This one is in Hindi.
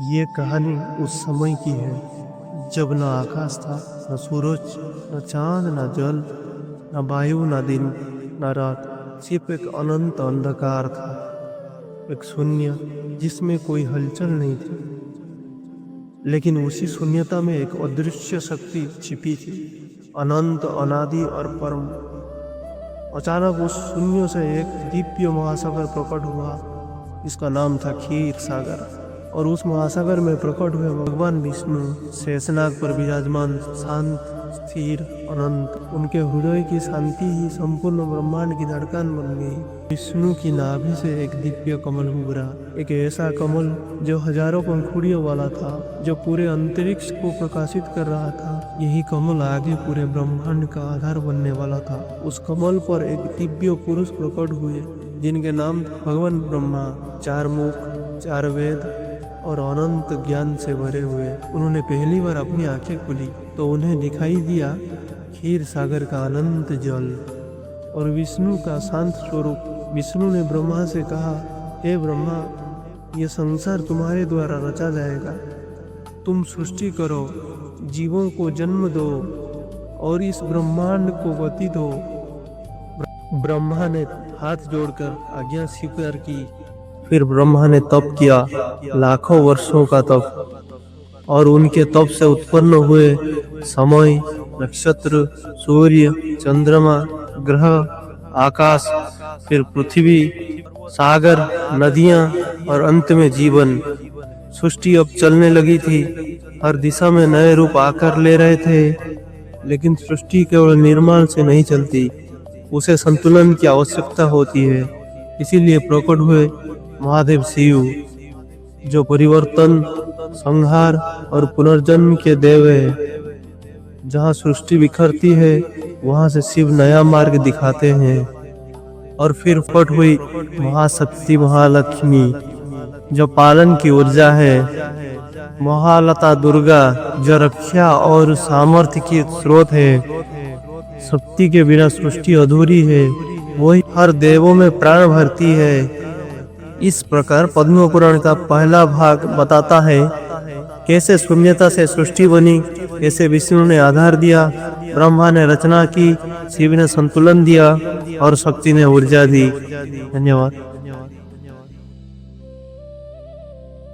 ये कहानी उस समय की है जब न आकाश था, न सूरज, न चांद, न जल, न वायु, न दिन, न रात। सिर्फ एक अनंत अंधकार था, एक शून्य जिसमें कोई हलचल नहीं थी। लेकिन उसी शून्यता में एक अदृश्य शक्ति छिपी थी, अनंत, अनादि और परम। अचानक उस शून्य से एक दिव्य महासागर प्रकट हुआ। इसका नाम था क्षीर सागर। और उस महासागर में प्रकट हुए भगवान विष्णु शेषनाग पर विराजमान, शांत, स्थिर, अनंत। उनके हृदय की शांति ही संपूर्ण ब्रह्मांड की धड़कन बन गई। विष्णु की नाभि से एक दिव्य कमल उभरा, एक ऐसा कमल जो हजारों पंखुड़ियों वाला था, जो पूरे अंतरिक्ष को प्रकाशित कर रहा था। यही कमल आगे पूरे ब्रह्मांड का आधार बनने वाला था। उस कमल पर एक दिव्य पुरुष प्रकट हुए, जिनके नाम भगवान ब्रह्मा, चार मुख, चार वेद और अनंत ज्ञान से भरे हुए। उन्होंने पहली बार अपनी आंखें खुली तो उन्हें दिखाई दिया क्षीर सागर का अनंत जल और विष्णु का शांत स्वरूप। विष्णु ने ब्रह्मा से कहा, हे ब्रह्मा, यह संसार तुम्हारे द्वारा रचा जाएगा। तुम सृष्टि करो, जीवों को जन्म दो और इस ब्रह्मांड को गति दो। ब्रह्मा ने हाथ जोड़कर आज्ञा स्वीकार की। फिर ब्रह्मा ने तप किया, लाखों वर्षों का तप। और उनके तप से उत्पन्न हुए समय, नक्षत्र, सूर्य, चंद्रमा, ग्रह, आकाश, फिर पृथ्वी, सागर, नदियां और अंत में जीवन। सृष्टि अब चलने लगी थी, हर दिशा में नए रूप आकार ले रहे थे। लेकिन सृष्टि केवल निर्माण से नहीं चलती, उसे संतुलन की आवश्यकता होती है। इसीलिए प्रकट हुए महादेव शिव, जो परिवर्तन, संहार और पुनर्जन्म के देव है। जहाँ सृष्टि बिखरती है, वहाँ से शिव नया मार्ग दिखाते हैं। और फिर प्रकट हुई महाशक्ति महालक्ष्मी, जो पालन की ऊर्जा है। महालता दुर्गा, जो रक्षा और सामर्थ्य की स्रोत है। शक्ति के बिना सृष्टि अधूरी है, वही हर देवों में प्राण भरती है। इस प्रकार पद्म पुराण का पहला भाग बताता है कैसे शून्यता से सृष्टि बनी, कैसे विष्णु ने आधार दिया, ब्रह्मा ने रचना की, शिव ने संतुलन दिया और शक्ति ने ऊर्जा दी। धन्यवाद।